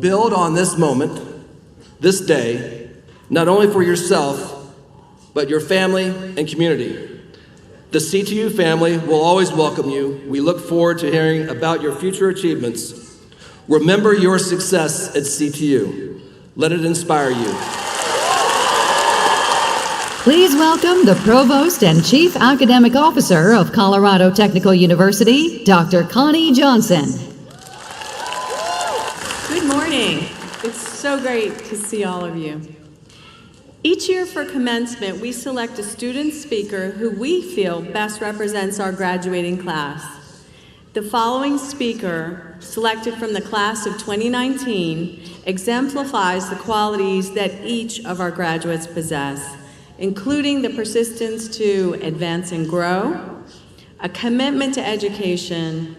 build on this moment, this day, not only for yourself, but your family and community. The CTU family will always welcome you. We look forward to hearing about your future achievements. Remember your success at CTU. Let it inspire you. Please welcome the Provost and Chief Academic Officer of Colorado Technical University, Dr. Connie Johnson. Good morning. It's so great to see all of you. Each year for commencement, we select a student speaker who we feel best represents our graduating class. The following speaker, selected from the class of 2019, exemplifies the qualities that each of our graduates possess, including the persistence to advance and grow, a commitment to education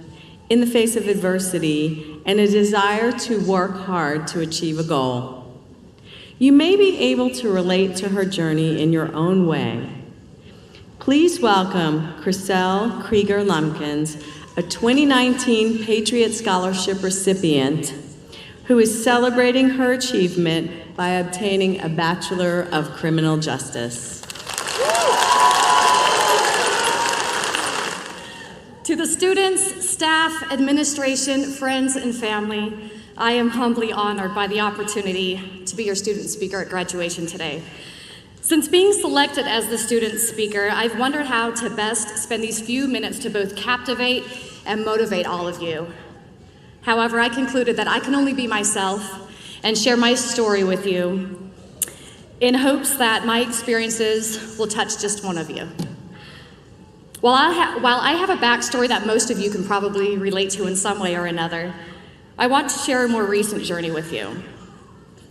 in the face of adversity, and a desire to work hard to achieve a goal. You may be able to relate to her journey in your own way. Please welcome Chriselle Krieger-Lumpkins, a 2019 Patriot Scholarship recipient who is celebrating her achievement by obtaining a Bachelor of Criminal Justice. To the students, staff, administration, friends, and family, I am humbly honored by the opportunity to be your student speaker at graduation today. Since being selected as the student speaker, I've wondered how to best spend these few minutes to both captivate and motivate all of you. However, I concluded that I can only be myself and share my story with you in hopes that my experiences will touch just one of you. While I have a backstory that most of you can probably relate to in some way or another, I want to share a more recent journey with you.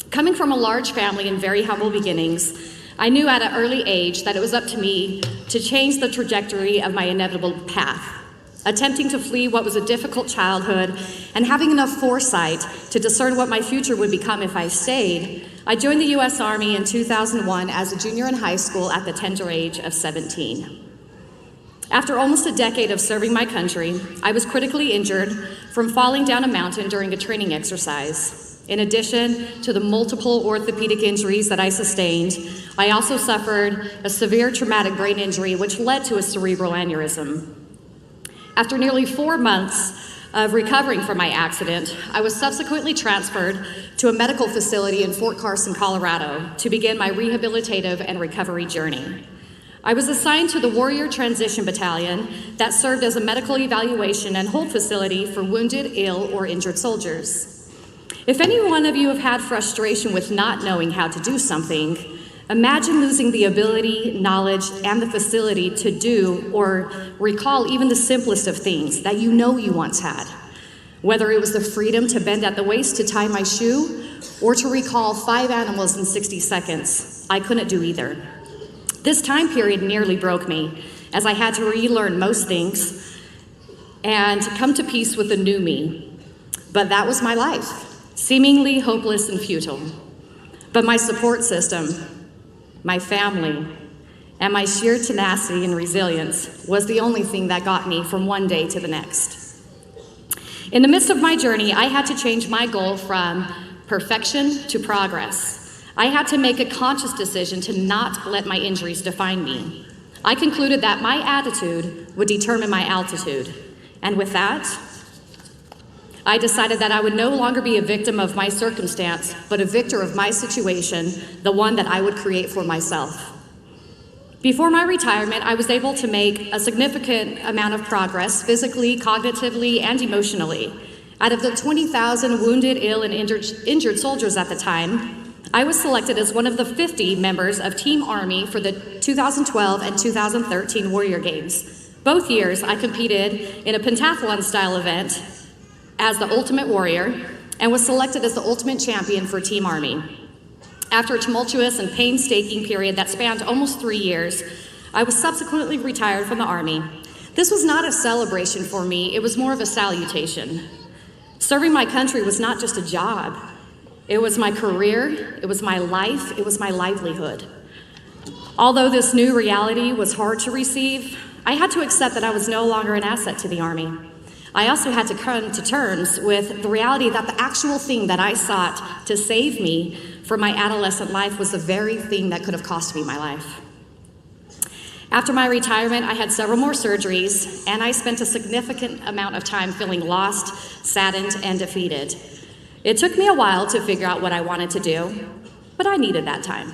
Coming from a large family and very humble beginnings, I knew at an early age that it was up to me to change the trajectory of my inevitable path. Attempting to flee what was a difficult childhood and having enough foresight to discern what my future would become if I stayed, I joined the U.S. Army in 2001 as a junior in high school at the tender age of 17. After almost a decade of serving my country, I was critically injured from falling down a mountain during a training exercise. In addition to the multiple orthopedic injuries that I sustained, I also suffered a severe traumatic brain injury which led to a cerebral aneurysm. After nearly 4 months of recovering from my accident, I was subsequently transferred to a medical facility in Fort Carson, Colorado, to begin my rehabilitative and recovery journey. I was assigned to the Warrior Transition Battalion that served as a medical evaluation and hold facility for wounded, ill, or injured soldiers. If any one of you have had frustration with not knowing how to do something, imagine losing the ability, knowledge, and the facility to do or recall even the simplest of things that you know you once had. Whether it was the freedom to bend at the waist to tie my shoe or to recall 5 animals in 60 seconds, I couldn't do either. This time period nearly broke me, as I had to relearn most things and come to peace with the new me. But that was my life, seemingly hopeless and futile. But my support system, my family, and my sheer tenacity and resilience was the only thing that got me from one day to the next. In the midst of my journey, I had to change my goal from perfection to progress. I had to make a conscious decision to not let my injuries define me. I concluded that my attitude would determine my altitude. And with that, I decided that I would no longer be a victim of my circumstance, but a victor of my situation, the one that I would create for myself. Before my retirement, I was able to make a significant amount of progress physically, cognitively, and emotionally. Out of the 20,000 wounded, ill, and injured soldiers at the time, I was selected as one of the 50 members of Team Army for the 2012 and 2013 Warrior Games. Both years, I competed in a pentathlon-style event as the Ultimate Warrior and was selected as the Ultimate Champion for Team Army. After a tumultuous and painstaking period that spanned almost 3 years, I was subsequently retired from the Army. This was not a celebration for me, it was more of a salutation. Serving my country was not just a job. It was my career, it was my life, it was my livelihood. Although this new reality was hard to receive, I had to accept that I was no longer an asset to the Army. I also had to come to terms with the reality that the actual thing that I sought to save me from my adolescent life was the very thing that could have cost me my life. After my retirement, I had several more surgeries, and I spent a significant amount of time feeling lost, saddened, and defeated. It took me a while to figure out what I wanted to do, but I needed that time.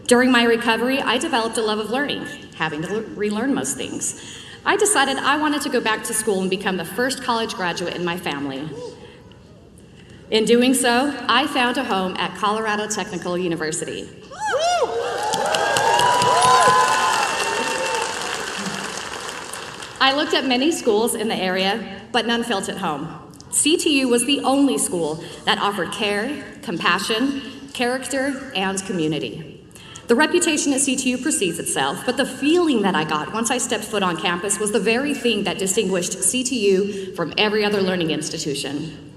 During my recovery, I developed a love of learning, having to relearn most things. I decided I wanted to go back to school and become the first college graduate in my family. In doing so, I found a home at Colorado Technical University. I looked at many schools in the area, but none felt at home. CTU was the only school that offered care, compassion, character, and community. The reputation at CTU precedes itself, but the feeling that I got once I stepped foot on campus was the very thing that distinguished CTU from every other learning institution.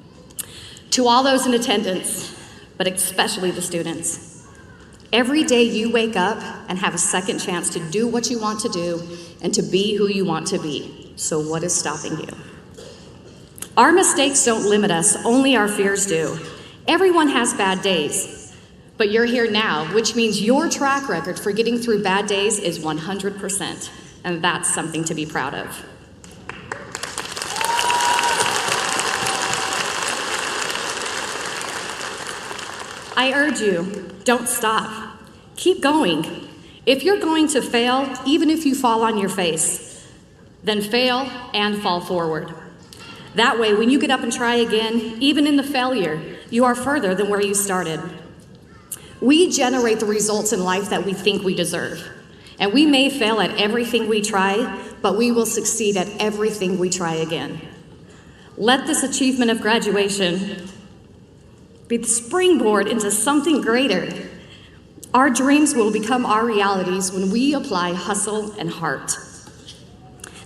To all those in attendance, but especially the students, every day you wake up and have a second chance to do what you want to do and to be who you want to be. So what is stopping you? Our mistakes don't limit us, only our fears do. Everyone has bad days, but you're here now, which means your track record for getting through bad days is 100%, and that's something to be proud of. I urge you, don't stop. Keep going. If you're going to fail, even if you fall on your face, then fail and fall forward. That way, when you get up and try again, even in the failure, you are further than where you started. We generate the results in life that we think we deserve. And we may fail at everything we try, but we will succeed at everything we try again. Let this achievement of graduation be the springboard into something greater. Our dreams will become our realities when we apply hustle and heart.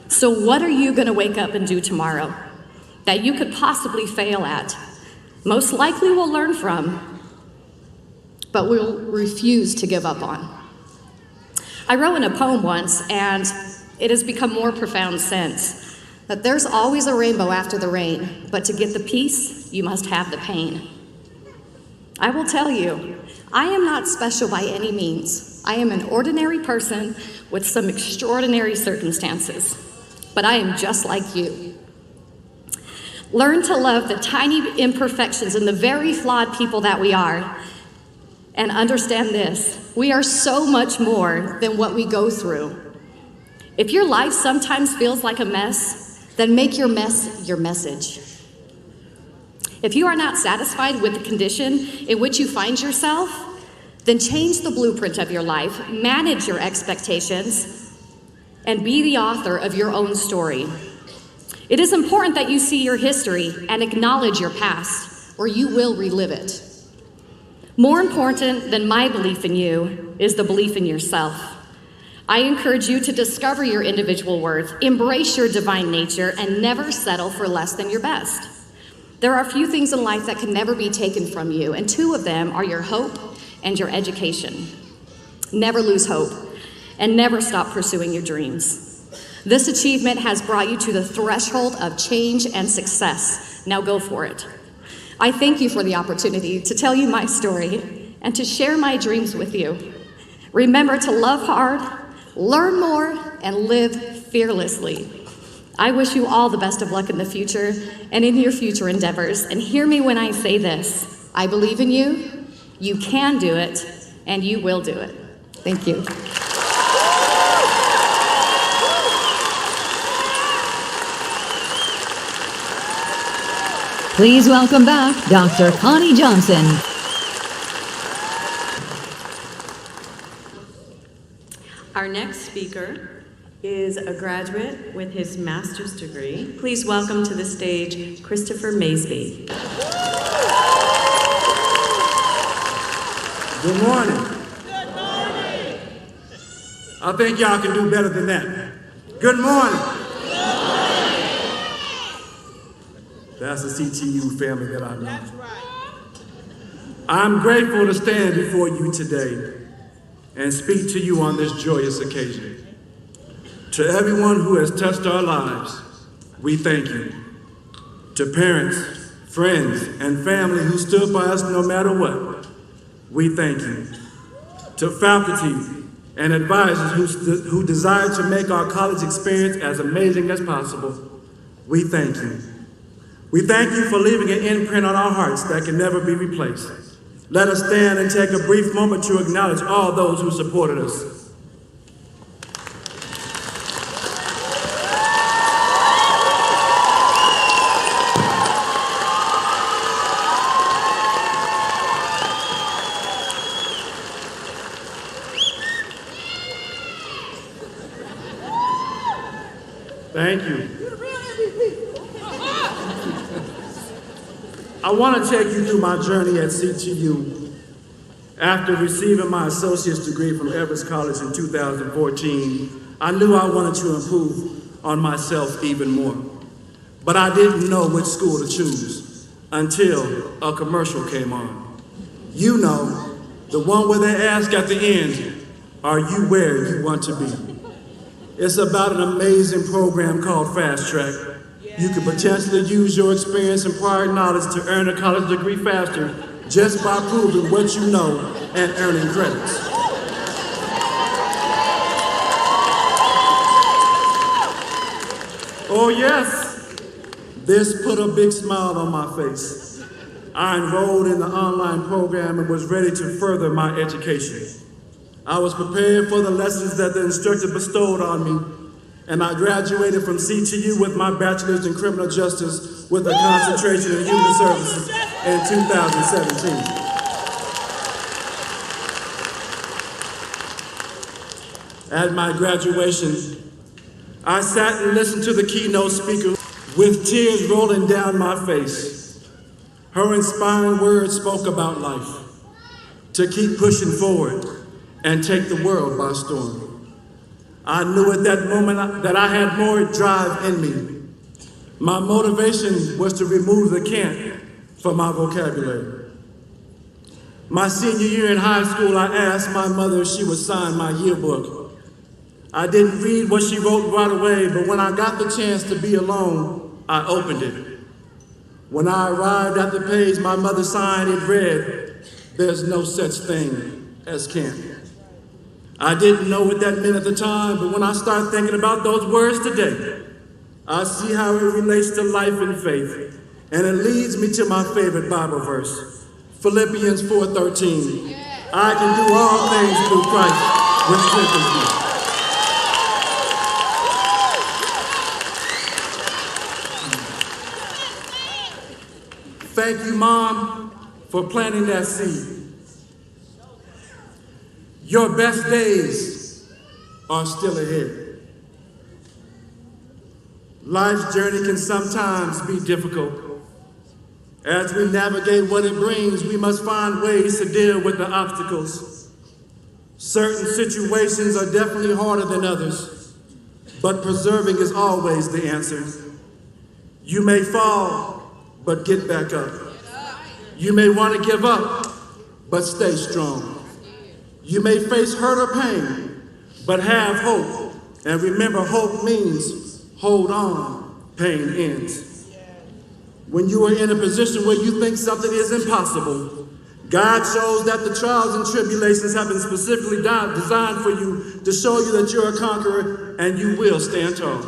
So what are you going to wake up and do tomorrow that you could possibly fail at? Most likely we'll learn from, but we'll refuse to give up on. I wrote in a poem once, and it has become more profound since, that there's always a rainbow after the rain, but to get the peace, you must have the pain. I will tell you, I am not special by any means. I am an ordinary person with some extraordinary circumstances, but I am just like you. Learn to love the tiny imperfections and the very flawed people that we are, and understand this: we are so much more than what we go through. If your life sometimes feels like a mess, then make your mess your message. If you are not satisfied with the condition in which you find yourself, then change the blueprint of your life, manage your expectations, and be the author of your own story. It is important that you see your history and acknowledge your past, or you will relive it. More important than my belief in you is the belief in yourself. I encourage you to discover your individual worth, embrace your divine nature, and never settle for less than your best. There are few things in life that can never be taken from you, and two of them are your hope and your education. Never lose hope, and never stop pursuing your dreams. This achievement has brought you to the threshold of change and success. Now go for it. I thank you for the opportunity to tell you my story and to share my dreams with you. Remember to love hard, learn more, and live fearlessly. I wish you all the best of luck in the future and in your future endeavors. And hear me when I say this: I believe in you, you can do it, and you will do it. Thank you. Please welcome back Dr. Connie Johnson. Our next speaker is a graduate with his master's degree. Please welcome to the stage Christopher Maysby. Good morning. Good morning. I think y'all can do better than that. Good morning. Good morning. That's the CTU family that I know. That's right. I'm grateful to stand before you today and speak to you on this joyous occasion. To everyone who has touched our lives, we thank you. To parents, friends, and family who stood by us no matter what, we thank you. To faculty and advisors who desire to make our college experience as amazing as possible, we thank you. We thank you for leaving an imprint on our hearts that can never be replaced. Let us stand and take a brief moment to acknowledge all those who supported us. Thank you. I want to take you through my journey at CTU. After receiving my associate's degree from Evans College in 2014, I knew I wanted to improve on myself even more. But I didn't know which school to choose until a commercial came on. You know, the one where they ask at the end, are you where you want to be? It's about an amazing program called Fast Track. You could potentially use your experience and prior knowledge to earn a college degree faster just by proving what you know and earning credits. Oh yes, this put a big smile on my face. I enrolled in the online program and was ready to further my education. I was prepared for the lessons that the instructor bestowed on me, and I graduated from CTU with my bachelor's in criminal justice with a concentration in human services in 2017. At my graduation, I sat and listened to the keynote speaker with tears rolling down my face. Her inspiring words spoke about life, to keep pushing forward and take the world by storm. I knew at that moment that I had more drive in me. My motivation was to remove the can't from my vocabulary. My senior year in high school, I asked my mother if she would sign my yearbook. I didn't read what she wrote right away, but when I got the chance to be alone, I opened it. When I arrived at the page my mother signed, it read, "There's no such thing as can't." I didn't know what that meant at the time, but when I start thinking about those words today, I see how it relates to life and faith, and it leads me to my favorite Bible verse, Philippians 4:13. I can do all things through Christ, which strengthens me. Thank you, Mom, for planting that seed. Your best days are still ahead. Life's journey can sometimes be difficult. As we navigate what it brings, we must find ways to deal with the obstacles. Certain situations are definitely harder than others, but persevering is always the answer. You may fall, but get back up. You may want to give up, but stay strong. You may face hurt or pain, but have hope. And remember, hope means hold on, pain ends. When you are in a position where you think something is impossible, God shows that the trials and tribulations have been specifically designed for you to show you that you're a conqueror and you will stand tall.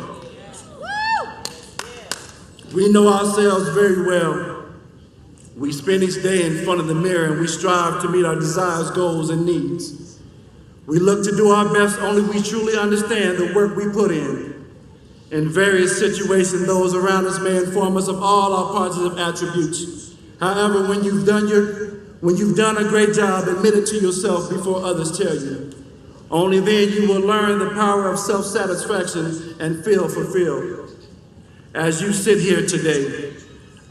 We know ourselves very well. We spend each day in front of the mirror and we strive to meet our desires, goals, and needs. We look to do our best only we truly understand the work we put in. In various situations, those around us may inform us of all our positive attributes. However, when you've done a great job, admit it to yourself before others tell you. Only then you will learn the power of self-satisfaction and feel fulfilled. As you sit here today,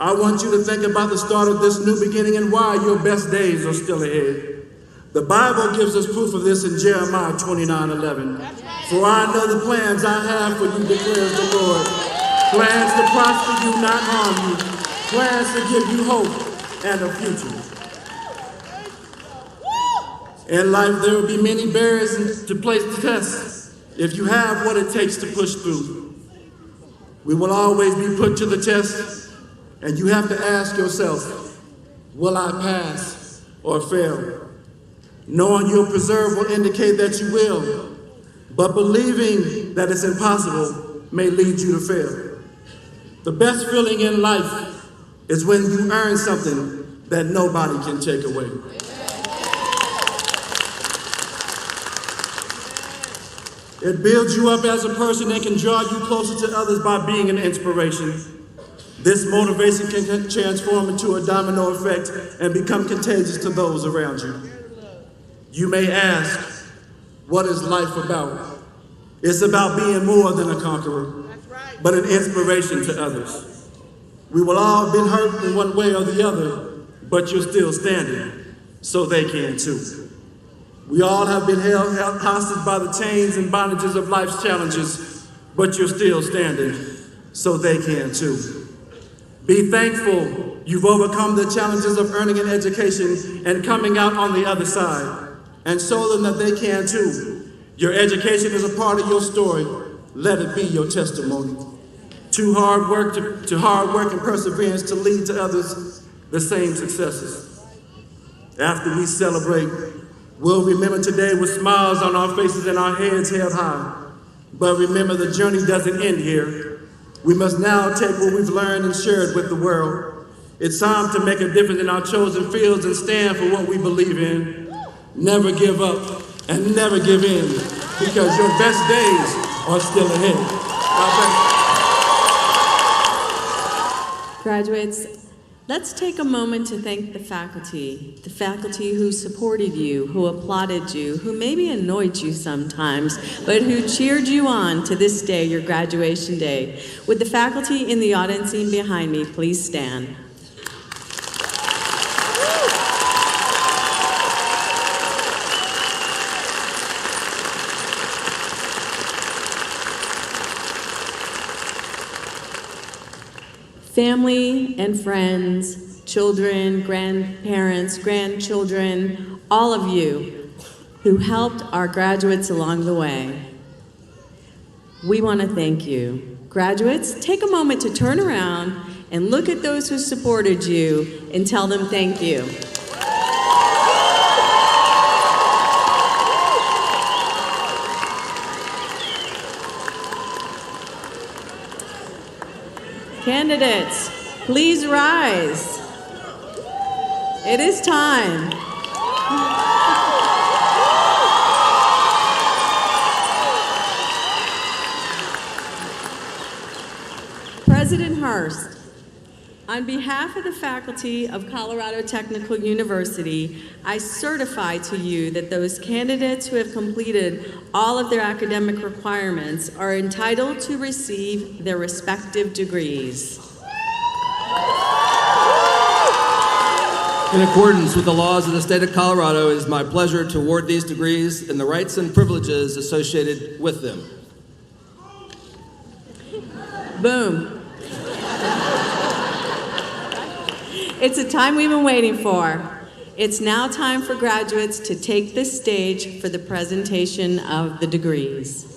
I want you to think about the start of this new beginning and why your best days are still ahead. The Bible gives us proof of this in Jeremiah 29:11. For I know the plans I have for you, declares the Lord. Plans to prosper you, not harm you. Plans to give you hope and a future. In life, there will be many barriers to place the test if you have what it takes to push through. We will always be put to the test, and you have to ask yourself, will I pass or fail? Knowing you'll preserve will indicate that you will, but believing that it's impossible may lead you to fail. The best feeling in life is when you earn something that nobody can take away. It builds you up as a person and can draw you closer to others by being an inspiration. This motivation can transform into a domino effect and become contagious to those around you. You may ask, what is life about? It's about being more than a conqueror, but an inspiration to others. We will all have been hurt in one way or the other, but you're still standing, so they can too. We all have been held hostage by the chains and bondages of life's challenges, but you're still standing, so they can too. Be thankful you've overcome the challenges of earning an education and coming out on the other side, and show them that they can too. Your education is a part of your story. Let it be your testimony. To hard work and perseverance to lead to others the same successes. After we celebrate, we'll remember today with smiles on our faces and our heads held high. But remember, the journey doesn't end here. We must now take what we've learned and share it with the world. It's time to make a difference in our chosen fields and stand for what we believe in. Never give up and never give in, because your best days are still ahead. Graduates, let's take a moment to thank the faculty who supported you, who applauded you, who maybe annoyed you sometimes, but who cheered you on to this day, your graduation day. Would the faculty in the audience scene behind me please stand? Family and friends, children, grandparents, grandchildren, all of you who helped our graduates along the way. We want to thank you. Graduates, take a moment to turn around and look at those who supported you and tell them thank you. Candidates, please rise. It is time. President Hurst, on behalf of the faculty of Colorado Technical University, I certify to you that those candidates who have completed all of their academic requirements are entitled to receive their respective degrees. In accordance with the laws of the state of Colorado, it is my pleasure to award these degrees and the rights and privileges associated with them. Boom. It's a time we've been waiting for. It's now time for graduates to take the stage for the presentation of the degrees.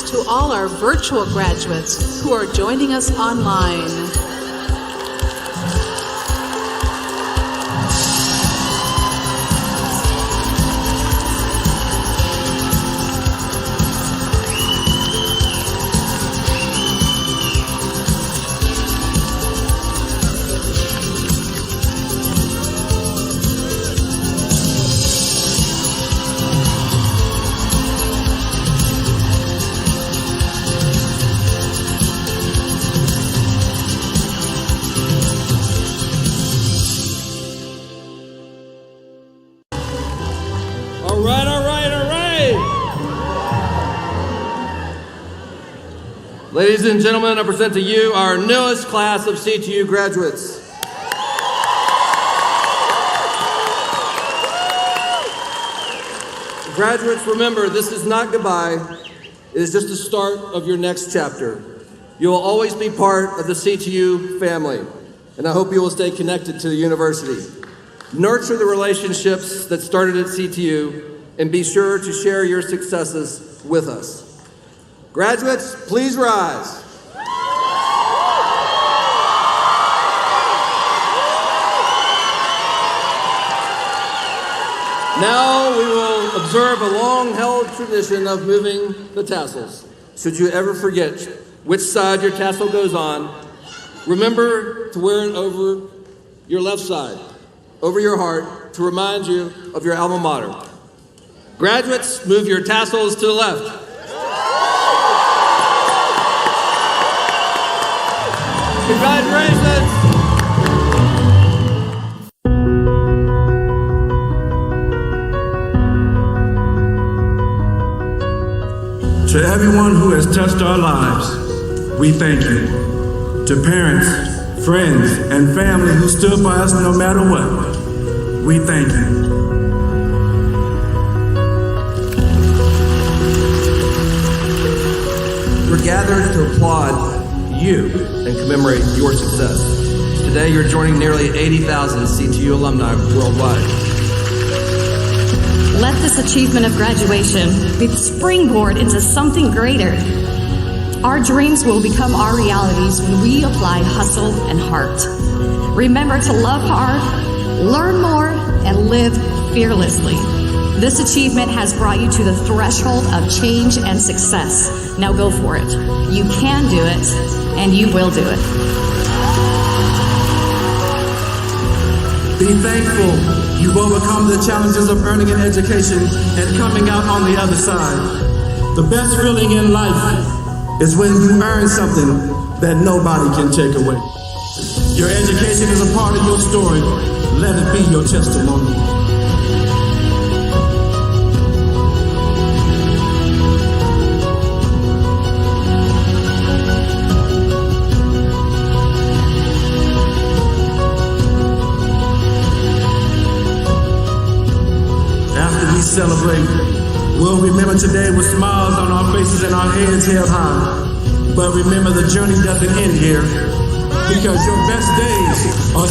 to all our virtual graduates who are joining us online. All right. Ladies and gentlemen, I present to you our newest class of CTU graduates. Graduates, remember, this is not goodbye. It is just the start of your next chapter. You will always be part of the CTU family, and I hope you will stay connected to the university. Nurture the relationships that started at CTU, and be sure to share your successes with us. Graduates, please rise. Now we will observe a long-held tradition of moving the tassels. Should you ever forget which side your tassel goes on, remember to wear it over your left side, over your heart, to remind you of your alma mater. Graduates, move your tassels to the left. Congratulations! To everyone who has touched our lives, we thank you. To parents, friends, and family who stood by us no matter what, we thank you. We're gathered to applaud you and commemorate your success. Today, you're joining nearly 80,000 CTU alumni worldwide. Let this achievement of graduation be the springboard into something greater. Our dreams will become our realities when we apply hustle and heart. Remember to love hard, learn more, and live fearlessly. This achievement has brought you to the threshold of change and success. Now go for it. You can do it, and you will do it. Be thankful you've overcome the challenges of earning an education and coming out on the other side. The best feeling in life is when you earn something that nobody can take away. Your education is a part of your story. Let it be your testimony. Celebrate. We'll remember today with smiles on our faces and our heads held high. But remember, the journey doesn't end here, because your best days are